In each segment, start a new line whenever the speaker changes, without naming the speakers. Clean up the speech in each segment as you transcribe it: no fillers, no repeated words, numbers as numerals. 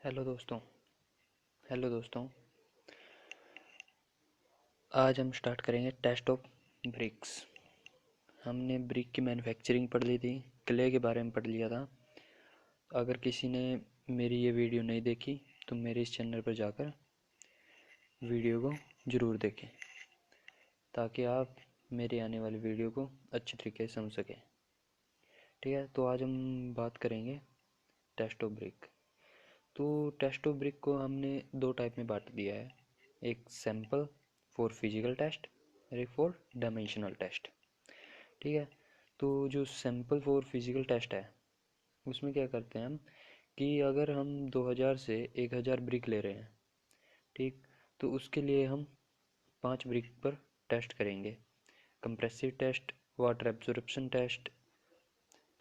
Hello दोस्तों। Hello दोस्तों। आज हम स्टार्ट करेंगे टेस्ट ऑफ ब्रिक्स। हमने ब्रिक की मैन्युफैक्चरिंग पढ़ ली थी, क्ले के बारे में पढ़ लिया था। अगर किसी ने मेरी ये वीडियो नहीं देखी तो मेरे इस चैनल पर जाकर वीडियो को ज़रूर देखें ताकि आप मेरी आने वाली वीडियो को अच्छी तरीके से समझ सकें। ठीक है, तो आज हम बात करेंगे टेस्ट ऑफ ब्रिक। तो टेस्ट ऑफ ब्रिक को हमने दो टाइप में बांट दिया है, एक सैंपल फॉर फिजिकल टेस्ट और एक फॉर डायमेंशनल टेस्ट। ठीक है, तो जो सैंपल फॉर फिजिकल टेस्ट है उसमें क्या करते हैं हम कि अगर हम 2000 से 1000 ब्रिक ले रहे हैं, ठीक, तो उसके लिए हम 5 ब्रिक पर टेस्ट करेंगे। Compressive test, water absorption test,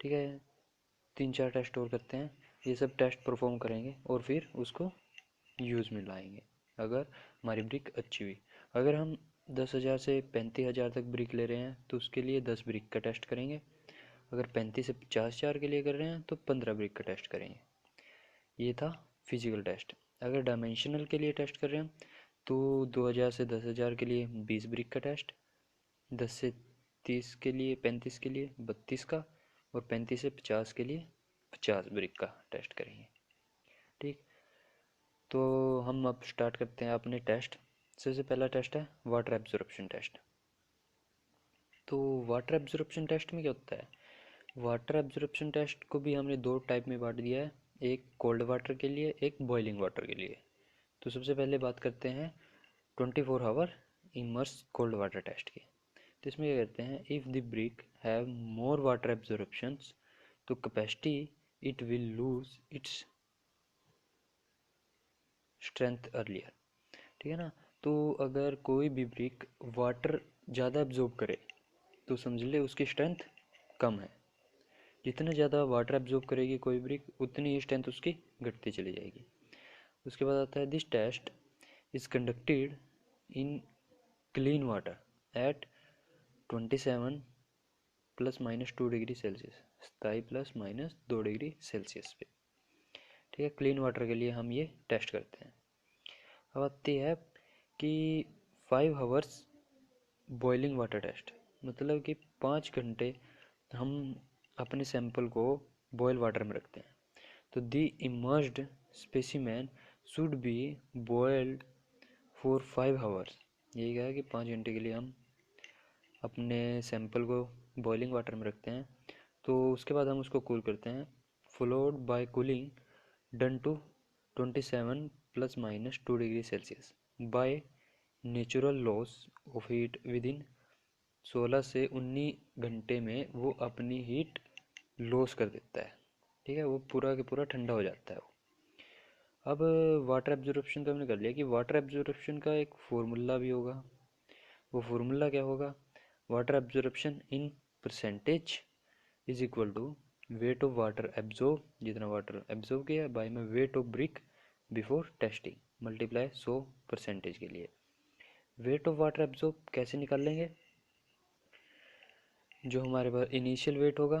ठीक है, 3-4 टेस्ट और करते हैं। ये सब टेस्ट परफॉर्म करेंगे और फिर उसको यूज़ में लाएंगे अगर हमारी ब्रिक अच्छी हुई। अगर हम 10,000 से 35,000 तक ब्रिक ले रहे हैं तो उसके लिए 10 ब्रिक का टेस्ट करेंगे। अगर 35 से 50,000 के लिए कर रहे हैं तो 15 ब्रिक का टेस्ट करेंगे। ये था फिजिकल टेस्ट। अगर डायमेंशनल के लिए टेस्ट कर रहे हैं तो 2000 से 10,000 के लिए 20 ब्रिक का टेस्ट, 10 से 30 के लिए 35 के लिए 32 का, और 35 से 50 के लिए 50 ब्रिक का टेस्ट करेंगे। ठीक, तो हम अब स्टार्ट करते हैं अपने टेस्ट। सबसे पहला टेस्ट है वाटर एब्जॉर्प्शन टेस्ट। तो वाटर एब्जॉर्प्शन टेस्ट में क्या होता है? वाटर एब्जॉर्प्शन टेस्ट को भी हमने दो टाइप में बांट दिया है, एक कोल्ड वाटर के लिए, एक बॉइलिंग वाटर के लिए। तो सबसे पहले बात करते हैं 24 hour immerse cold water test की। तो इसमें क्या कहते हैं, if the brick have more water absorptions तो capacity it will lose its strength earlier. ठीक है ना। तो अगर कोई भी ब्रिक वाटर ज़्यादा एब्जॉर्ब करे तो समझ ले उसकी स्ट्रेंथ कम है। जितना ज़्यादा वाटर एब्जॉर्ब करेगी कोई ब्रिक उतनी ही स्ट्रेंथ उसकी घटती चली जाएगी। उसके बाद आता है this test is conducted in clean water at 27 plus minus 2 degree Celsius, 27 plus minus 2 degree Celsius पे। ठीक है, क्लीन वाटर के लिए हम ये टेस्ट करते हैं। अब आती है कि 5 आवर्स बॉइलिंग वाटर टेस्ट, मतलब कि 5 घंटे हम अपने सैंपल को बॉयल वाटर में रखते हैं। तो the immersed specimen should be boiled for 5 hours. यही कहा कि 5 घंटे के लिए हम अपने सैंपल को बॉइलिंग वाटर में रखते हैं। तो उसके बाद हम उसको कूल करते हैं, followed by cooling done to 27 plus minus 2 degree Celsius by natural loss of heat within 16 से 19 घंटे में वो अपनी हीट लॉस कर देता है। ठीक है, वो पूरा के पूरा ठंडा हो जाता है वो। अब वाटर एब्जॉर्प्शन का हमने कर लिया कि वाटर एब्जॉर्प्शन का एक फार्मूला भी होगा। वो फार्मूला क्या होगा? Water absorption in percentage is equal to weight of water absorb, जितना वाटर एब्जॉर्ब किया, बाय में weight of brick before testing multiply 100% के लिए। वेट ऑफ वाटर एब्जॉर्ब कैसे निकाल लेंगे? जो हमारे पास इनिशियल वेट होगा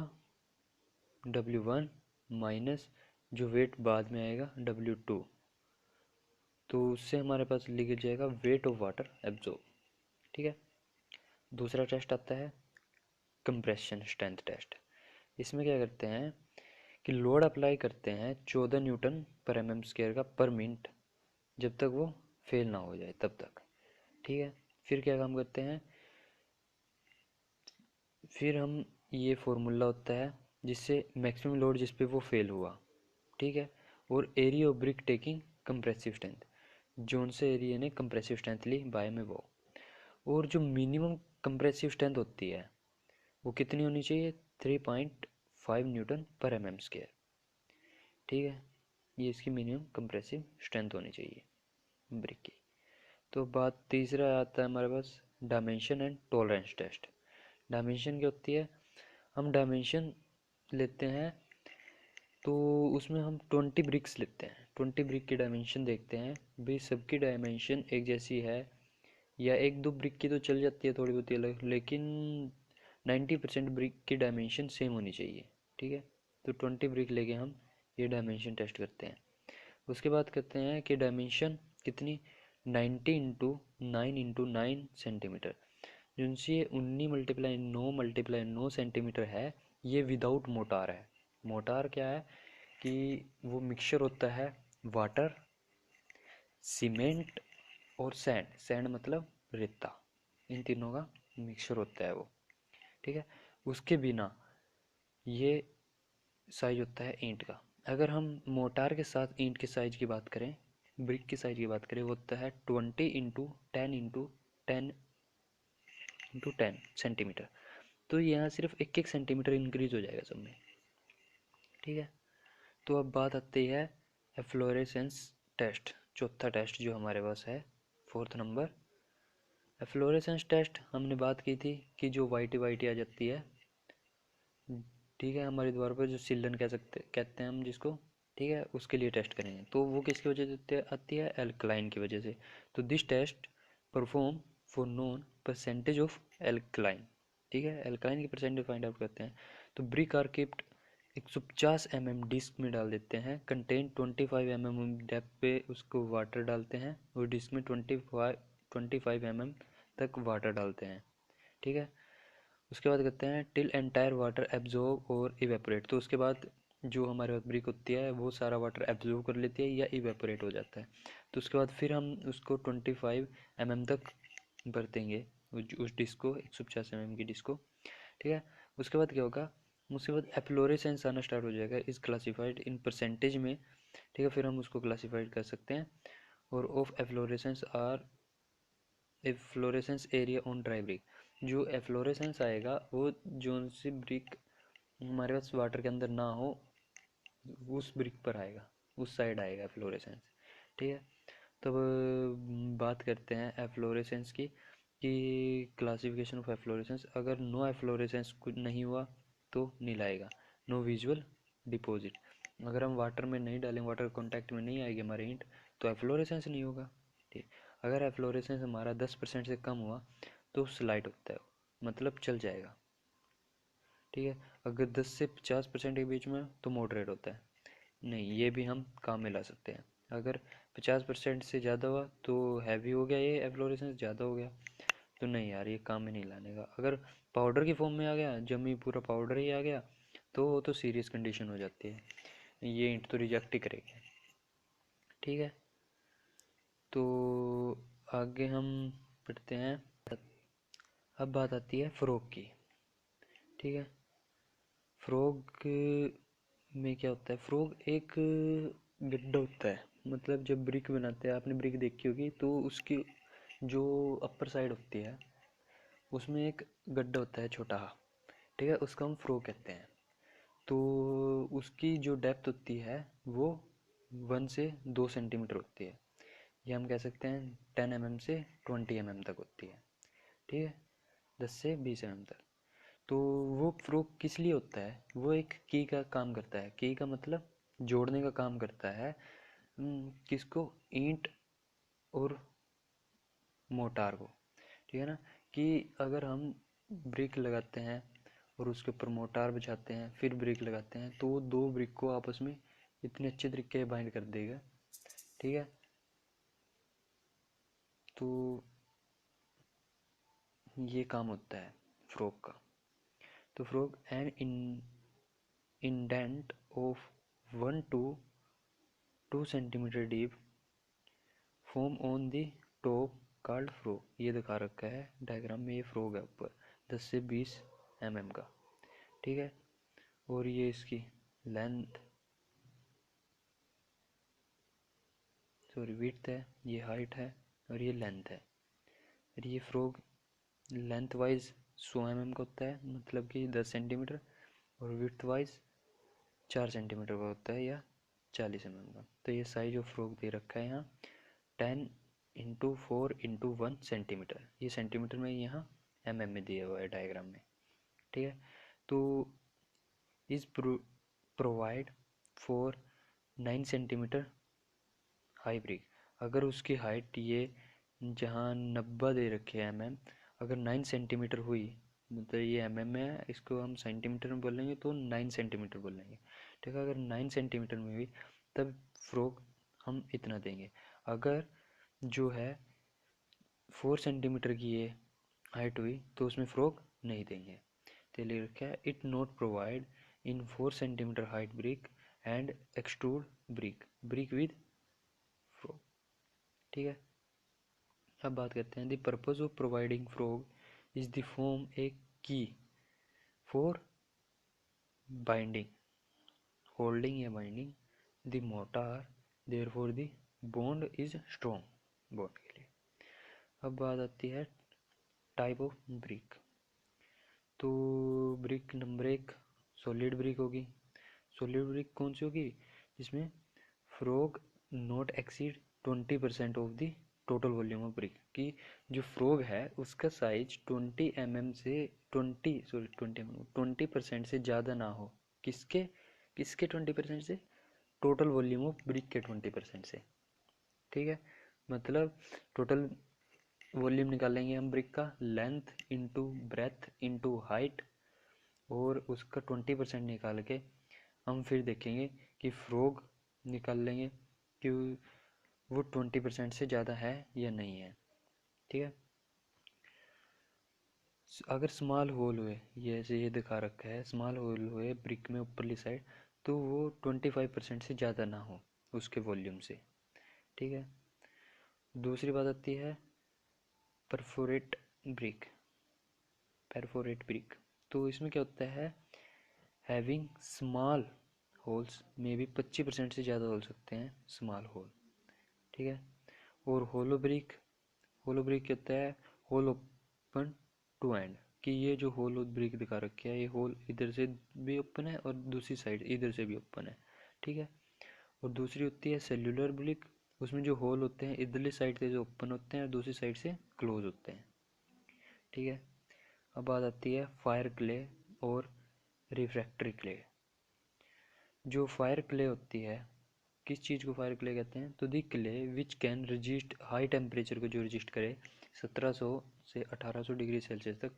W1 माइनस जो वेट बाद में आएगा W2, तो उससे हमारे पास लिख जाएगा वेट ऑफ वाटर एब्जॉर्ब। ठीक है, दूसरा टेस्ट आता है कंप्रेशन स्ट्रेंथ टेस्ट। इसमें क्या करते हैं कि लोड अप्लाई करते हैं 14 न्यूटन पर mm² का पर मिनट, जब तक वो फेल ना हो जाए तब तक। ठीक है, फिर क्या काम करते हैं, फिर हम ये फार्मूला होता है जिससे मैक्सिमम लोड जिस पे वो फेल हुआ, ठीक है, और area of brick taking compressive strength, zone से एरिया ने कंप्रेसिव स्ट्रेंथ ली बाय में वो, और जो मिनिमम कंप्रेसिव स्ट्रेंथ होती है वो कितनी होनी चाहिए? 3.5 न्यूटन पर mm²। ठीक है, ये इसकी मिनिमम कंप्रेसिव स्ट्रेंथ होनी चाहिए ब्रिक की। तो बात तीसरा आता है हमारे पास dimension and tolerance test. Dimension क्या होती है? हम डायमेंशन लेते हैं तो उसमें हम 20 ब्रिक्स लेते हैं, 20 ब्रिक की डायमेंशन देखते हैं भाई सबकी डायमेंशन एक जैसी है, या एक दो ब्रिक की तो चल जाती है थोड़ी बहुत अलग, लेकिन 90% ब्रिक की डायमेंशन सेम होनी चाहिए। ठीक है, तो 20 ब्रिक लेके हम ये डायमेंशन टेस्ट करते हैं। उसके बाद कहते हैं कि डायमेंशन कितनी 90 × 9 × 9 सेंटीमीटर, जिनसे 19 × 9 सेंटीमीटर है। ये विदाउट मोटार है। मोटार क्या है कि वो मिक्सचर होता है वाटर, सीमेंट और सैंड। सैंड मतलब रेता, इन तीनों का मिक्सचर होता है वो, ठीक है। उसके बिना ये साइज होता है ईंट का। अगर हम मोटार के साथ ईंट के साइज की बात करें, ब्रिक की साइज की बात करें, वो होता है 20 × 10 × 10 सेंटीमीटर। तो यहाँ सिर्फ 1 1 सेंटीमीटर इंक्रीज हो जाएगा सब में, ठीक है। तो अब बात आती है एफ्लोरेसेंस टेस्ट, चौथा टेस्ट जो हमारे पास है, फोर्थ नंबर। एफ्लोरेसेंस टेस्ट हमने बात की थी कि जो वाइटी वाइटी आ जाती है, ठीक है, हमारे द्वार पर जो सिल्लन कहते हैं हम जिसको, ठीक है, उसके लिए टेस्ट करेंगे। तो वो किसकी वजह से आती है? एल्कलाइन की वजह से। तो this test perform for known percentage of alkaline, ठीक है, एल्कलाइन की परसेंटेज फाइंड आउट करते हैं। तो brick are keeped 150 mm disc में डाल देते हैं, कंटेन 25 mm डेप्थ पे उसको वाटर डालते हैं, और डिस्क में 25 mm तक वाटर डालते हैं, ठीक है। उसके बाद कहते हैं टिल एंटायर वाटर एब्जॉर्ब और इवेपोरेट। तो उसके बाद जो हमारे पास ब्रिक होती है वो सारा वाटर एब्जॉर्ब कर लेती है या इवेपोरेट हो जाता है। तो उसके बाद फिर हम उसको 25 mm तक भरतेंगे, उस डिस्क को, 150 mm की डिस्क को, ठीक है। उसके बाद क्या होगा? उसके बाद एफ्लोरेसेंस आना स्टार्ट हो जाएगा, इस क्लासिफाइड इन परसेंटेज में, ठीक है। फिर हम उसको क्लासिफाइड कर सकते हैं। और of efflorescence are efflorescence area on dry brick. जो एफ्लोरेसेंस आएगा वो जोन सी ब्रिक हमारे पास वाटर के अंदर ना हो, उस ब्रिक पर आएगा, उस साइड आएगा एफ्लोरेसेंस, ठीक है। तब बात करते हैं एफ्लोरेसेंस की, कि क्लासिफिकेशन ऑफ एफ्लोरेसेंस। अगर नो एफ्लोरेसेंस कुछ नहीं हुआ तो नील आएगा, नो विजुअल डिपॉजिट। अगर हम वाटर में नहीं डालेंगे, वाटर कांटेक्ट में नहीं आएगी हमारे ईंट, तो एफ्लोरेसेंस नहीं होगा, ठीक। अगर एफ्लोरेसेंस हमारा 10% से कम हुआ तो स्लाइड होता है, मतलब चल जाएगा, ठीक है। अगर 10 से 50% के बीच में तो मॉडरेट होता है, नहीं, ये भी हम काम में ला सकते हैं। अगर 50% से ज़्यादा हुआ तो हैवी हो गया, ये एफ्लोरेसेंस ज़्यादा हो गया, तो नहीं यार, ये काम में नहीं लाने का। अगर पाउडर की फॉर्म में आ गया, जमी पूरा पाउडर ही आ गया, तो वो तो सीरियस कंडीशन हो जाती है, ये ईंट तो रिजेक्ट ही करेगी, ठीक है। तो आगे हम पढ़ते हैं। अब बात आती है फ्रॉग की, ठीक है। फ्रॉग में क्या होता है? फ्रॉग एक गड्ढा होता है, मतलब जब ब्रिक बनाते हैं, आपने ब्रिक देखी होगी, तो उसकी जो अपर साइड होती है उसमें एक गड्ढा होता है छोटा, ठीक है, उसका हम फ्रॉग कहते हैं। तो उसकी जो डेप्थ होती है वो 1 से 2 सेंटीमीटर होती है, ये हम कह सकते हैं 10 mm से 20 mm तक होती है, ठीक है, 10 से 20 mm तक। तो वो फ्रॉग किस लिए होता है? वो एक की का काम करता है, की का मतलब जोड़ने का काम करता है, किसको? ईंट और मोटार को, ठीक है ना। कि अगर हम ब्रिक लगाते हैं और उसके ऊपर मोटार बिछाते हैं, फिर ब्रिक लगाते हैं, तो वो दो ब्रिक को आपस में इतने अच्छे तरीके से बाइंड कर देगा, ठीक है। तो ये काम होता है फ्रॉग का। तो frog an indent of 1 to 2 centimetre deep form on the top called frog. ये दिखा रखा है डायग्राम में, ये फ्रॉग है ऊपर 10 से 20 mm का, ठीक है। और ये इसकी लेंथ, सॉरी विड्थ है, ये हाइट है, और ये लेंथ है। और ये फ्रॉग लेंथ वाइज 100 mm का होता है, मतलब कि 10 सेंटीमीटर, और विड्थ वाइज 4 सेंटीमीटर का होता है, या 40 mm का। तो ये साइज ऑफ फ्रॉग दे रखा है यहाँ 10 × 4 × 1 सेंटीमीटर, ये सेंटीमीटर में, यहाँ में दिया हुआ है डायग्राम में, ठीक है। तो इस provide for 9 centimetre high brick. अगर उसकी हाइट ये जहाँ 90 दे रखे हैं अगर 9 सेंटीमीटर हुई, मतलब ये में है, इसको हम सेंटीमीटर में बोलेंगे तो 9 सेंटीमीटर बोलेंगे, ठीक है। अगर 9 सेंटीमीटर में हुई तब फ्रॉग हम इतना देंगे। अगर जो है 4 सेंटीमीटर की ये हाइट हुई तो उसमें फ्रॉग नहीं देंगे। तो लिख रखा है it not provide in 4 centimetre height brick and extrude brick with frog. ठीक है, अब बात करते हैं the purpose of providing frog is the form a key for binding holding या binding the mortar therefore the bond is strong bond के लिए। अब बात आती है टाइप ऑफ ब्रिक। तो ब्रिक नंबर 1 सॉलिड ब्रिक होगी। सॉलिड ब्रिक कौन सी होगी? जिसमें frog not exceed 20% of the total volume of brick, की जो फ्रॉग है उसका साइज 20 mm से 20% से ज़्यादा ना हो। किसके किसके 20% से? टोटल वॉल्यूम ऑफ ब्रिक के 20% से। ठीक है, मतलब टोटल वॉल्यूम निकालेंगे हम ब्रिक का, length into breadth into height, और उसका 20% निकाल के हम फिर देखेंगे कि फ्रॉग निकाल लेंगे कि वो 20% से ज़्यादा है या नहीं है। ठीक है, अगर स्मॉल होल हुए, ये ऐसे ये दिखा रखा है स्मॉल होल हुए ब्रिक में ऊपरली साइड, तो वो 25% से ज़्यादा ना हो उसके वॉल्यूम से। ठीक है, दूसरी बात आती है परफोरेट ब्रिक। तो इसमें क्या होता है, हैविंग स्मॉल होल्स में भी 25% से ज़्यादा हो सकते हैं स्मॉल होल। ठीक है, और होलो ब्रिक क्या होता है, होल ओपन टू एंड, कि ये जो होल ब्रिक दिखा रखी है ये होल इधर से भी ओपन है और दूसरी साइड इधर से भी ओपन है। ठीक है, और दूसरी होती है सेल्यूलर ब्रिक, उसमें जो होल होते हैं इधरली साइड से जो ओपन होते हैं और दूसरी साइड से क्लोज होते हैं। ठीक है, अब बात आती है फायर क्ले और रिफ्रैक्टरी क्ले। जो फायर क्ले होती है, किस चीज़ को फायर क्ले कहते हैं? तो the clay which can resist high temperature को जो रजिस्ट करे 1700 से 1800 डिग्री सेल्सियस तक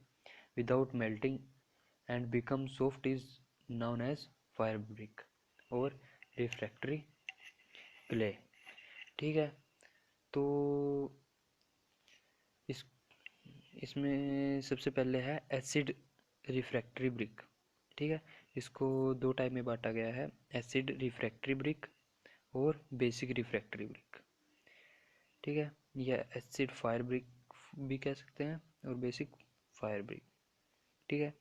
without melting and become soft is known as fire brick और रिफ्रैक्टरी क्ले। ठीक है, तो इस इसमें सबसे पहले है एसिड रिफ्रैक्टरी ब्रिक। ठीक है, इसको दो टाइप में बांटा गया है, एसिड रिफ्रैक्टरी ब्रिक और बेसिक रिफ्रैक्टरी ब्रिक। ठीक है, या एसिड फायर ब्रिक भी कह सकते हैं और बेसिक फायर ब्रिक। ठीक है,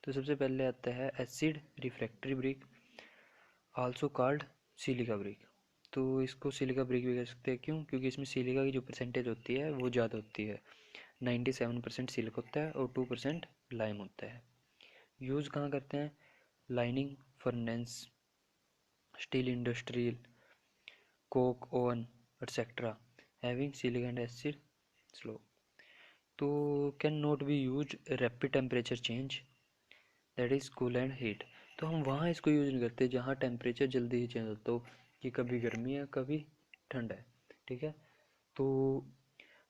तो सबसे पहले आता है acid refractory brick also called silica brick. तो इसको सिलिका ब्रिक भी कह सकते हैं, क्यों? क्योंकि इसमें सिलिका की जो परसेंटेज होती है वो ज़्यादा होती है, 97% सिलिका होता है और 2% लाइम होता है। यूज़ कहाँ करते हैं? Lining furnace, steel industrial, coke oven etcetera having silica and acid slow. तो can not be use rapid temperature change that is cool and heat. तो हम वहाँ इसको यूज़ नहीं करते जहाँ टेम्परेचर जल्दी ही चेंज होता हो, कि कभी गर्मी है कभी ठंड है। ठीक है, तो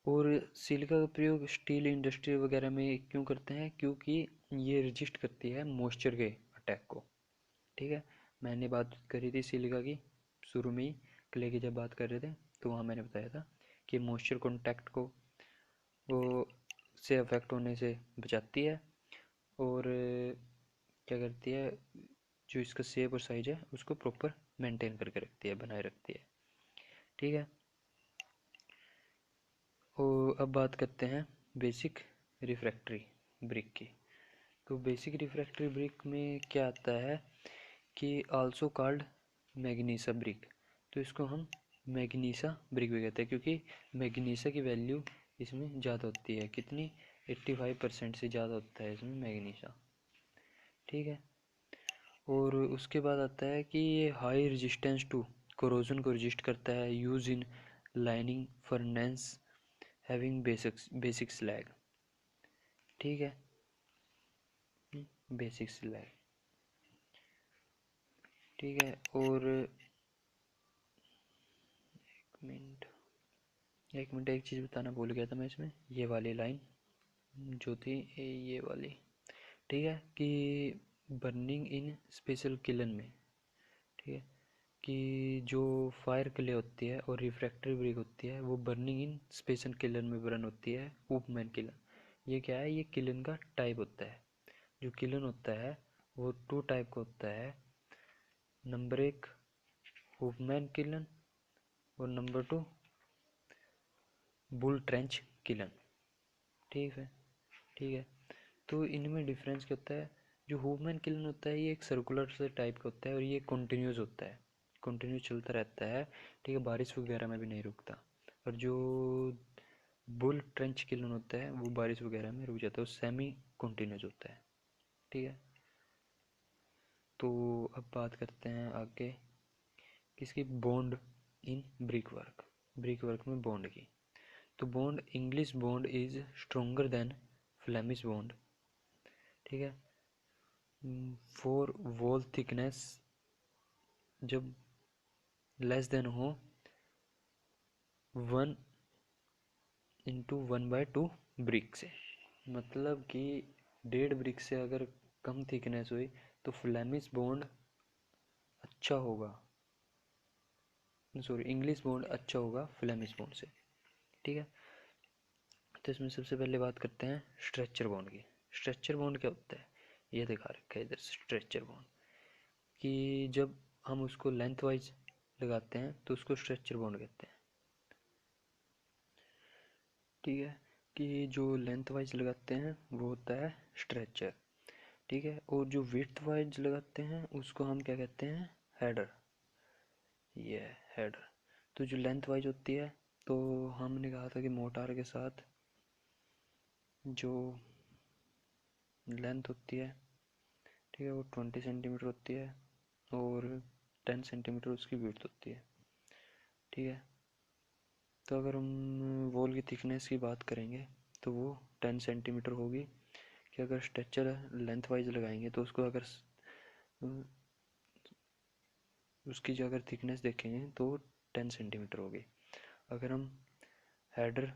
और सिलिका का प्रयोग स्टील इंडस्ट्री वगैरह में क्यों करते हैं? क्योंकि ये रजिस्ट करती है मॉइस्चर के अटैक को। ठीक है, मैंने बात करी थी सिलिका की शुरू में ही, क्ले की जब बात कर रहे थे तो वहाँ मैंने बताया था कि मॉइस्चर कॉन्टैक्ट को वो से अफेक्ट होने से बचाती है, और क्या करती है, जो इसका शेप और साइज है उसको प्रॉपर मेंटेन करके रखती है, बनाए रखती है। ठीक है, और अब बात करते हैं बेसिक रिफ्रैक्टरी ब्रिक की। तो बेसिक रिफ्रैक्टरी ब्रिक में क्या आता है कि आल्सो कॉल्ड मैग्नीसा ब्रिक। तो इसको हम मैग्नीसा ब्रिक भी कहते हैं, क्योंकि मैग्नीसा की वैल्यू इसमें ज़्यादा होती है। कितनी? 85% से ज़्यादा होता है इसमें मैग्नीसा। ठीक है, और उसके बाद आता है कि ये हाई रेजिस्टेंस टू कोरोजन को रजिस्ट करता है, use in lining furnace having basic slag. ठीक है, बेसिक स्लैग। ठीक है, और मिनट एक मिनट, एक चीज़ बताना भूल गया था मैं इसमें, ये वाली लाइन जो थी ये वाली। ठीक है, कि बर्निंग इन स्पेशल किलन में, ठीक है, कि जो फायर क्ले होती है और रिफ्रैक्टरी ब्रिक होती है वो बर्निंग इन स्पेशन किलन में बर्न होती है, हूफमैन किलन। ये क्या है, ये किलन का टाइप होता है। जो किलन होता है वो 2 टाइप का होता है। नंबर 1 हूफमैन किलन और नंबर 2 बुल ट्रेंच किलन। ठीक है। तो इनमें डिफरेंस क्या होता है? जो हूफमैन किलन होता है ये एक सर्कुलर से टाइप का होता है और ये कंटिन्यूस होता है, कंटिन्यूस चलता रहता है। ठीक है, बारिश वगैरह में भी नहीं रुकता। और जो बुल ट्रेंच किलन होता है वो बारिश वगैरह में रुक जाता है, वो सेमी कंटिन्यूस होता है। ठीक है, तो अब बात करते हैं आगे किसकी, bond in brick work, brick work में बॉन्ड की। तो bond, English bond is stronger then Flemish bond. ठीक है, फॉर वॉल थिकनेस जब लेस देन हो 1/1/2 ब्रिक से, मतलब कि 1.5 ब्रिक से अगर कम थिकनेस हुई तो फ्लेमिश बॉन्ड अच्छा होगा, सॉरी इंग्लिश बॉन्ड अच्छा होगा फ्लेमिश बॉन्ड से। ठीक है, तो इसमें सबसे पहले बात करते हैं स्ट्रेचर बॉन्ड की। स्ट्रेचर बॉन्ड क्या होता है, ये दिखा रखा है इधर। स्ट्रेचर बॉन्ड कि जब हम उसको लेंथ वाइज लगाते हैं तो उसको स्ट्रेचर बॉन्ड कहते हैं। ठीक है, कि जो लेंथ वाइज लगाते हैं वो होता है स्ट्रेचर। ठीक है, और जो विड्थ वाइज लगाते हैं उसको हम क्या कहते हैं, हेडर। ये हेडर। तो जो लेंथ वाइज होती है, तो हमने कहा था कि मोटार के साथ जो लेंथ होती है, ठीक है, वो 20 सेंटीमीटर होती है और 10 सेंटीमीटर उसकी विड्थ होती है। ठीक है, तो अगर हम वॉल की थिकनेस की बात करेंगे तो वो 10 सेंटीमीटर होगी। कि अगर स्ट्रक्चर लेंथ वाइज लगाएंगे तो उसको अगर उसकी जो अगर थिकनेस देखेंगे तो 10 सेंटीमीटर होगी। अगर हम हेडर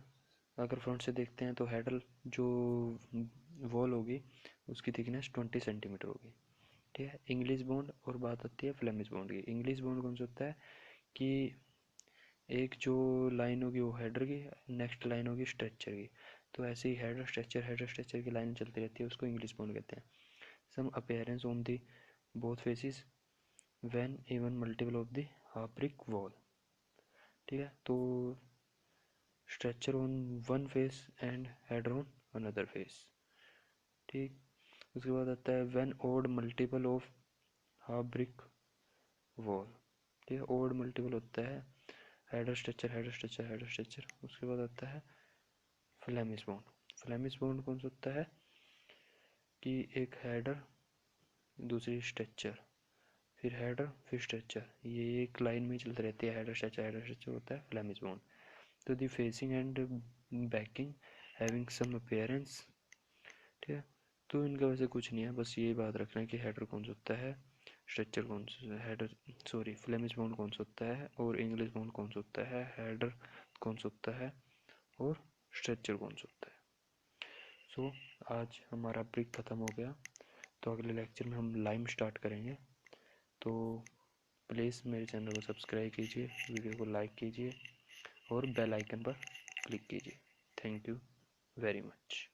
अगर फ्रंट से देखते हैं तो हेडर जो वॉल होगी उसकी थिकनेस 20 सेंटीमीटर होगी। ठीक है, इंग्लिश बॉन्ड और बात आती है फ्लेमिश बॉन्ड की। इंग्लिश बॉन्ड कौन सा होता है कि एक जो लाइन होगी वो हेडर की, नेक्स्ट लाइन होगी स्ट्रेचर की। तो ऐसे ही हेडर स्ट्रेचर की लाइन चलती रहती है, उसको इंग्लिश बॉन्ड कहते हैं। Same appearance on the both faces when even multiple of the half brick wall. ठीक है, तो stretcher on one face and header on another face. ठीक, उसके बाद आता है when odd multiple of half brick wall. ठीक है, ओड मल्टीपल होता है header stretcher header stretcher header stretcher. उसके बाद आता है फ्लेमिश बॉन्ड। फ्लेमिश बॉन्ड कौन सा होता है कि एक हेडर दूसरी स्ट्रेचर, फिर हेडर फिर स्ट्रेचर, ये एक लाइन में चलती रहती है, हेडर स्ट्रेचर होता है फ्लेमिश बॉन्ड। तो the facing and backing having same appearance. ठीक है, तो इनका वैसे कुछ नहीं है, बस ये बात रखना है कि हेडर कौन सा होता है, स्ट्रेचर कौन सा, हेडर सॉरी फ्लेमिश बॉन्ड कौन सा होता है और इंग्लिश बॉन्ड कौन सा होता है, हेडर कौन सा होता है और स्ट्रेचर कौन सा होता है। सो आज हमारा ब्रिक ख़त्म हो गया, तो अगले लेक्चर में हम लाइम स्टार्ट करेंगे। तो प्लीज़ मेरे चैनल को सब्सक्राइब कीजिए, वीडियो को लाइक कीजिए और बेल आइकन पर क्लिक कीजिए। Thank you very much.